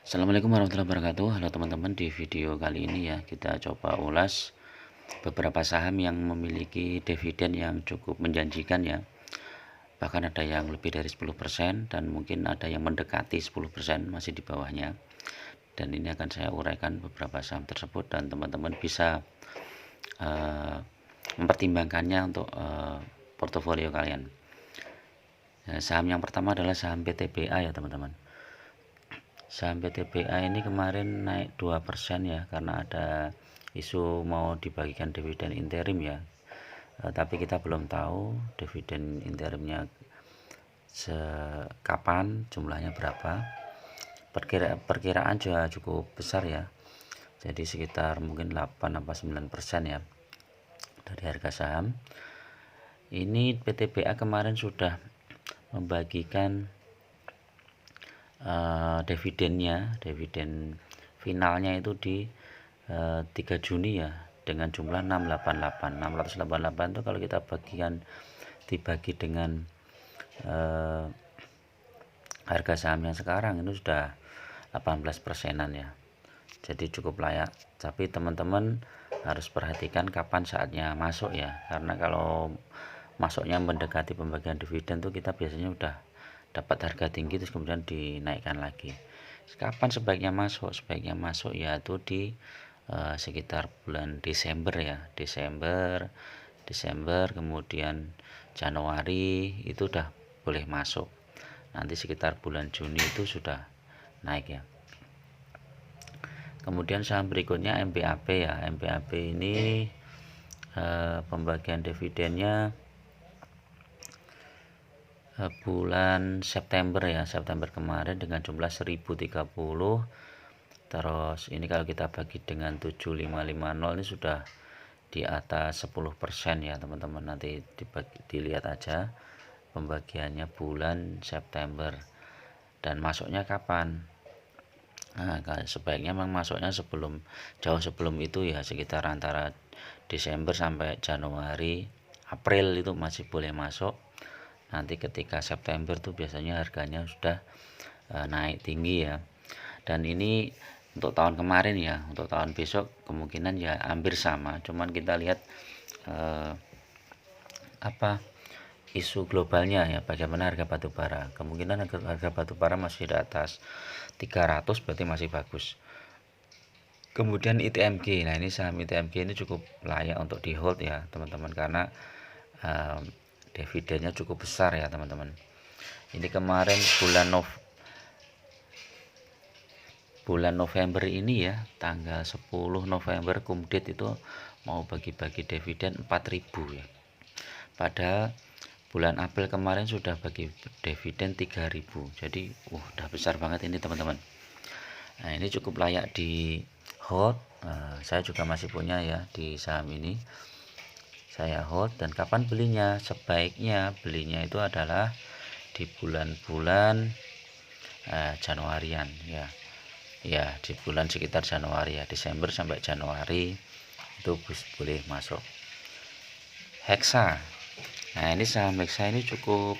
Assalamualaikum warahmatullahi wabarakatuh. Halo teman-teman, di video kali ini ya kita coba ulas beberapa saham yang memiliki dividen yang cukup menjanjikan ya. Bahkan ada yang lebih dari 10% dan mungkin ada yang mendekati 10%, masih di bawahnya. Dan ini akan saya uraikan beberapa saham tersebut dan teman-teman bisa mempertimbangkannya untuk portofolio kalian. Saham yang pertama adalah saham PTBA ya teman-teman. Saham PTBA ini kemarin naik 2% ya, karena ada isu mau dibagikan dividen interim ya. Tapi kita belum tahu dividen interimnya kapan, jumlahnya berapa. Perkiraan juga cukup besar ya. Jadi sekitar mungkin 8-9% ya dari harga saham. Ini PTBA kemarin sudah membagikan dividen finalnya itu di 3 Juni ya, dengan jumlah 688 itu kalau kita dibagi dengan harga saham yang sekarang itu sudah 18%-an ya, jadi cukup layak. Tapi teman-teman harus perhatikan kapan saatnya masuk ya, karena kalau masuknya mendekati pembagian dividen tuh kita biasanya udah dapat harga tinggi terus kemudian dinaikkan lagi. Kapan sebaiknya masuk? Sebaiknya masuk yaitu di sekitar bulan Desember ya, Desember kemudian Januari itu udah boleh masuk. Nanti sekitar bulan Juni itu sudah naik ya. Kemudian saham berikutnya MPAP ya. MPAP ini pembagian dividennya bulan September ya, September kemarin dengan jumlah 1030. Terus ini kalau kita bagi dengan 7550 ini sudah di atas 10% ya teman-teman. Nanti dilihat aja pembagiannya bulan September dan masuknya kapan. Nah, sebaiknya memang masuknya jauh sebelum itu ya, sekitar antara Desember sampai Januari, April itu masih boleh masuk. Nanti ketika September tuh biasanya harganya sudah naik tinggi ya. Dan ini untuk tahun kemarin ya, untuk tahun besok kemungkinan ya hampir sama. Cuman kita lihat isu globalnya ya, bagaimana harga batubara. Kemungkinan harga batubara masih di atas 300, berarti masih bagus. Kemudian ITMG, nah ini saham ITMG ini cukup layak untuk di hold ya teman-teman, karena dividennya cukup besar ya teman-teman. Ini kemarin bulan November ini ya, tanggal 10 November Kumdit itu mau bagi-bagi dividen 4.000 ya. Padahal bulan April kemarin sudah bagi dividen 3.000. Jadi udah besar banget ini teman-teman. Nah, ini cukup layak di hold. Saya juga masih punya ya di saham ini. Saya hold. Dan kapan belinya? Sebaiknya belinya itu adalah di bulan-bulan Januarian ya. Ya, di bulan sekitar Januari ya, Desember sampai Januari itu boleh masuk. Hexa. Nah, ini saham Hexa ini cukup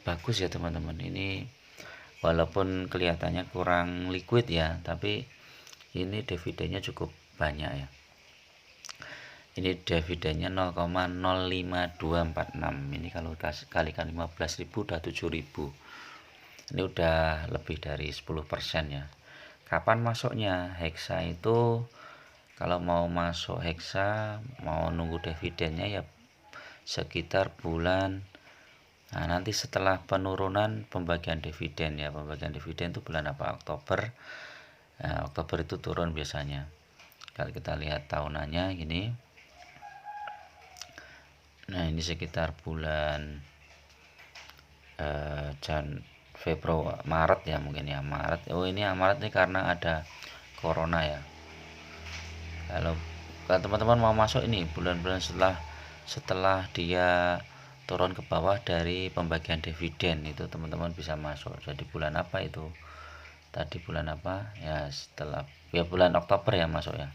bagus ya teman-teman. Ini walaupun kelihatannya kurang liquid ya, tapi ini dividennya cukup banyak ya. Ini dividennya 0,05246. Ini kalau kalikan 15.000 udah 7.000. Ini udah lebih dari 10% ya. Kapan masuknya? Hexa itu kalau mau masuk Hexa, mau nunggu dividennya ya sekitar bulan, nah nanti setelah penurunan pembagian dividen ya. Pembagian dividen itu bulan apa? Oktober. Nah, Oktober itu turun biasanya. Kalau kita lihat tahunannya gini. Nah, ini sekitar bulan Februari, Maret ya mungkin ya, Maret. Ini Maret ini karena ada corona ya. Kalau teman-teman mau masuk ini bulan-bulan setelah dia turun ke bawah dari pembagian dividen, itu teman-teman bisa masuk. Jadi bulan apa itu? Tadi bulan apa? Ya setelah ya bulan Oktober ya masuk ya.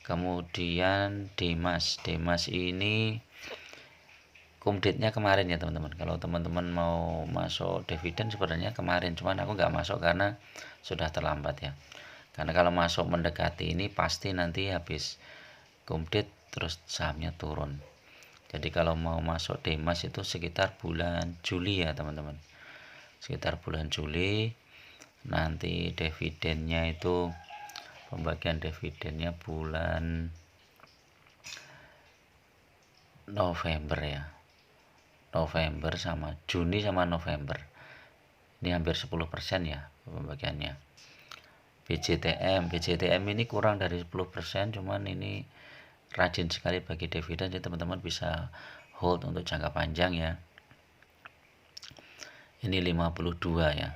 Kemudian Demas ini kumditnya kemarin ya teman-teman. Kalau teman-teman mau masuk dividen sebenarnya kemarin, cuman aku nggak masuk karena sudah terlambat ya. Karena kalau masuk mendekati ini pasti nanti habis kumdit terus sahamnya turun. Jadi kalau mau masuk Demas itu sekitar bulan Juli ya teman-teman. Sekitar bulan Juli nanti dividennya itu pembagian dividennya bulan November ya. November sama Juni sama November. Ini hampir 10% ya pembagiannya. BJTM ini kurang dari 10%, cuman ini rajin sekali bagi dividen, jadi teman-teman bisa hold untuk jangka panjang ya. Ini 52 ya.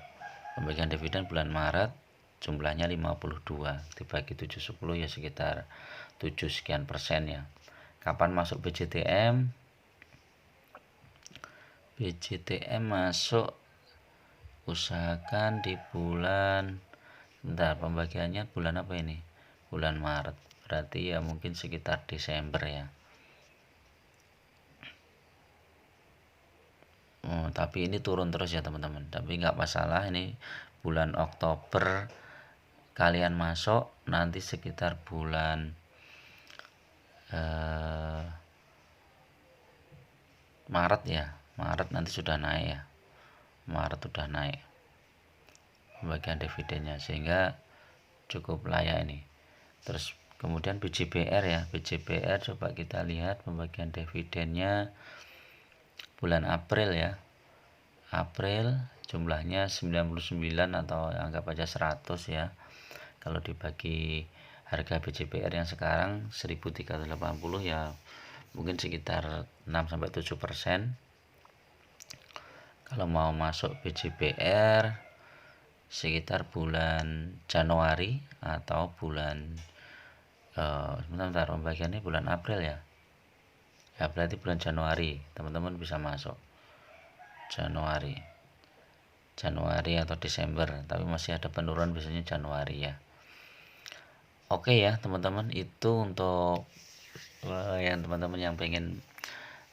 Pembagian dividen bulan Maret jumlahnya 52 dibagi 7/10 ya sekitar 7 sekian persen ya. Kapan masuk BJTM? BJTM masuk usahakan di bulan, bentar, pembagiannya bulan apa ini? Bulan Maret, berarti ya mungkin sekitar Desember ya. Tapi ini turun terus ya teman-teman, tapi nggak masalah. Ini bulan Oktober kalian masuk, nanti sekitar bulan Maret ya, Maret nanti sudah naik ya, Maret sudah naik pembagian dividennya, sehingga cukup layak ini. Terus kemudian BJBR ya, BJBR coba kita lihat pembagian dividennya bulan April ya. April jumlahnya 99 atau anggap aja 100 ya. Kalau dibagi harga BJBR yang sekarang 1380 ya mungkin sekitar 6-7%. Kalau mau masuk BJBR sekitar bulan Januari atau bulan sebentar, pembagiannya bulan April ya. Ya berarti bulan Januari teman-teman bisa masuk. Januari atau Desember, tapi masih ada penurunan biasanya Januari ya. Oke ya teman-teman, itu untuk yang teman-teman yang pengen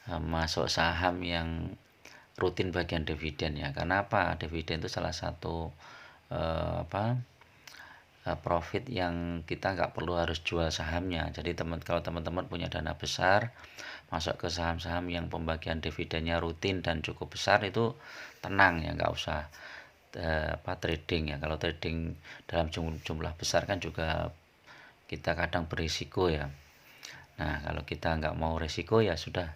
masuk saham yang rutin bagian dividen ya. Karena apa? Dividen itu salah satu profit yang kita nggak perlu harus jual sahamnya. Jadi kalau teman-teman punya dana besar masuk ke saham-saham yang pembagian dividennya rutin dan cukup besar, itu tenang ya, nggak usah trading ya. Kalau trading dalam jumlah besar kan juga kita kadang berisiko ya. Nah kalau kita nggak mau risiko ya sudah,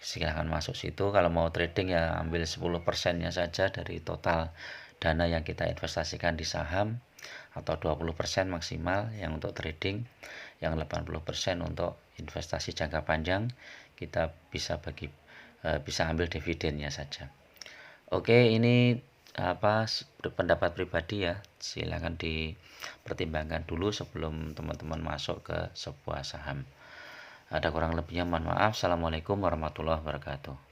silahkan masuk situ. Kalau mau trading ya ambil 10%-nya saja dari total dana yang kita investasikan di saham, atau 20% maksimal yang untuk trading, yang 80% untuk investasi jangka panjang kita bisa ambil dividennya saja. Oke, ini pendapat pribadi ya, silahkan dipertimbangkan dulu sebelum teman-teman masuk ke sebuah saham. Ada kurang lebihnya mohon maaf. Assalamualaikum warahmatullahi wabarakatuh.